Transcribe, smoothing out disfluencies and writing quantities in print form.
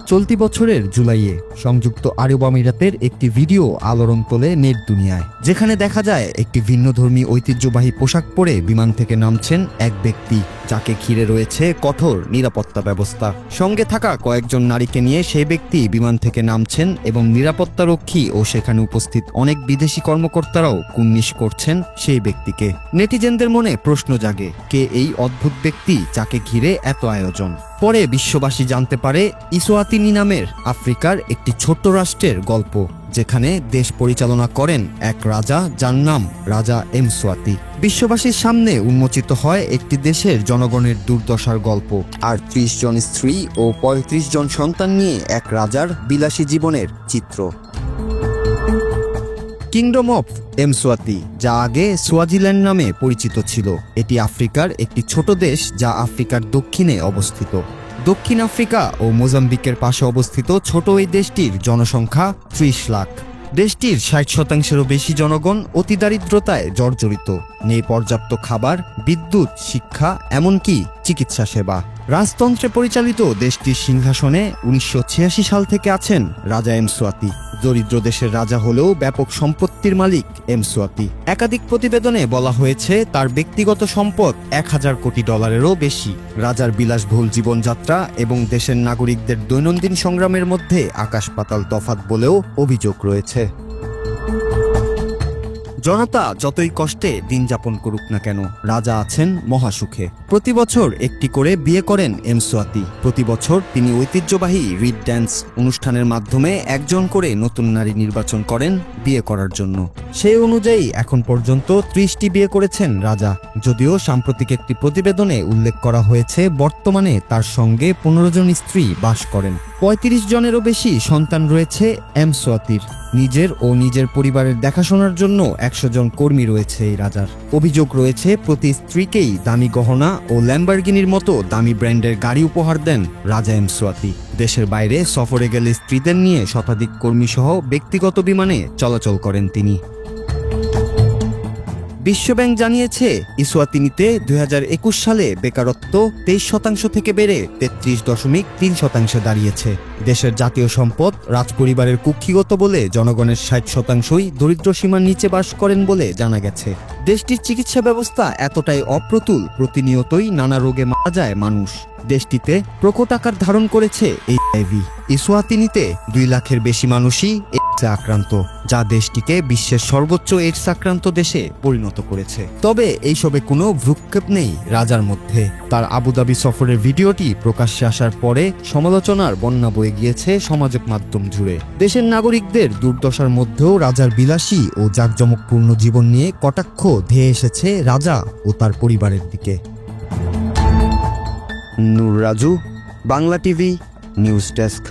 চলতি বছরের জুলাইয়ে সংযুক্ত আরব আমিরাতের একটি ভিডিও আলোড়ন তোলে নেট দুনিয়ায়, যেখানে দেখা যায় একটি ভিন্নধর্মী ঐতিহ্যবাহী পোশাক পরে বিমান থেকে নামছেন এক ব্যক্তি, যাকে ঘিরে রয়েছে কঠোর নিরাপত্তা ব্যবস্থা। সঙ্গে থাকা কয়েকজন নারীকে নিয়ে সেই ব্যক্তি বিমান থেকে নামছেন এবং নিরাপত্তারক্ষী ও সেখানে উপস্থিত অনেক বিদেশি কর্মকর্তারাও কুর্নিশ করছেন সেই ব্যক্তিকে। নেটিজেনদের মনে প্রশ্ন জাগে, কে এই অদ্ভুত ব্যক্তি যাকে ঘিরে এত আয়োজন? পরে বিশ্ববাসী জানতে পারে ইসওয়াতিনি নামের আফ্রিকার একটি ছোট্ট রাষ্ট্রের গল্প, যেখানে দেশ পরিচালনা করেন এক রাজা, যার নাম রাজা এমসওয়াতি। বিশ্ববাসীর সামনে উন্মোচিত হয় একটি দেশের জনগণের দুর্দশার গল্প, আর ৩০ জন স্ত্রী ও ৩৫ জন সন্তান নিয়ে এক রাজার বিলাসী জীবনের চিত্র। কিংডম অফ এমসওয়াতি, যা আগে সোয়াজিল্যান্ড নামে পরিচিত ছিল, এটি আফ্রিকার একটি ছোট দেশ যা আফ্রিকার দক্ষিণে অবস্থিত। দক্ষিণ আফ্রিকা ও মোজাম্বিকের পাশে অবস্থিত ছোট এই দেশটির জনসংখ্যা ৩০ লাখ। দেশটির ৬০%-এরও বেশি জনগণ অতিদারিদ্রতায় জর্জরিত। নেই পর্যাপ্ত খাবার, বিদ্যুৎ, শিক্ষা, এমনকি চিকিৎসা সেবা। রাজতন্ত্রে পরিচালিত দেশটির সিংহাসনে ১৯৮৬ সাল থেকে আছেন রাজা এমসওয়াতি। দরিদ্র দেশের রাজা হলেও ব্যাপক সম্পত্তির মালিক এমসওয়াতি। একাধিক প্রতিবেদনে বলা হয়েছে তার ব্যক্তিগত সম্পদ $১,০০০ কোটি বেশি। রাজার বিলাসবহুল জীবনযাত্রা এবং দেশের নাগরিকদের দৈনন্দিন সংগ্রামের মধ্যে আকাশ পাতাল তফাৎ বলেও অভিযোগ রয়েছে। জনতা যতই কষ্টে দিন যাপন করুক না কেন, রাজা আছেন মহাসুখে। প্রতি বছর একটি করে বিয়ে করেন এমসওয়াতি। প্রতি বছর তিনি ঐতিহ্যবাহী রিড ড্যান্স অনুষ্ঠানের মাধ্যমে একজন করে নতুন নারী নির্বাচন করেন বিয়ে করার জন্য। সেই অনুযায়ী এখন পর্যন্ত ৩০টি বিয়ে করেছেন রাজা, যদিও সাম্প্রতিক একটি প্রতিবেদনে উল্লেখ করা হয়েছে বর্তমানে তার সঙ্গে ১৫ জন স্ত্রী বাস করেন। ৩৫ জনেরও বেশি সন্তান রয়েছে এমসওয়াতির। নিজের ও নিজের পরিবারের দেখাশোনার জন্য ১০০ জন কর্মী রয়েছে এই রাজার। অভিযোগ রয়েছে প্রতি স্ত্রীকেই দামি গহনা ও ল্যাম্বরগিনির মতো দামি ব্র্যান্ডের গাড়ি উপহার দেন রাজা এমসওয়াতি। দেশের বাইরে সফরে গেলে স্ত্রীদের নিয়ে শতাধিক কর্মীসহ ব্যক্তিগত বিমানে চলাচল করেন তিনি। বিশ্বব্যাংক জানিয়েছে ইসওয়াতিনিতে ২০২১ সালে বেকারত্ব ২৩% থেকে বেড়ে ৩৩.৩% দাঁড়িয়েছে। দেশের জাতীয় সম্পদ রাজপরিবারের কুক্ষিগত বলে জনগণের ৬০%ই দরিদ্র সীমার নিচে বাস করেন বলে জানা গেছে। দেশটির চিকিৎসা ব্যবস্থা এতটাই অপ্রতুল, প্রতিনিয়তই নানা রোগে মারা যায় মানুষ। দেশটিতে প্রকট আকার ধারণ করেছে এইচআইভি। ইসওয়াতিনিতে ২ লাখের বেশি মানুষই এইডসে আক্রান্ত, যা দেশটিকে বিশ্বের সর্বোচ্চ এইডস আক্রান্ত দেশে পরিণত করেছে। তবে এইসবে কোনো ভ্রুক্ষেপ নেই রাজার মধ্যে। তার আবুধাবি সফরের ভিডিওটি প্রকাশ্যে আসার পরে সমালোচনার বন্যা বয়ে গিয়েছে সামাজিক মাধ্যম জুড়ে। দেশের নাগরিকদের দুর্দশার মধ্যেও রাজার বিলাসী ও জাঁকজমকপূর্ণ জীবন নিয়ে কটাক্ষ ধেয়ে এসেছে রাজা ও তার পরিবারের দিকে। Noor Raju, Bangla TV news desk.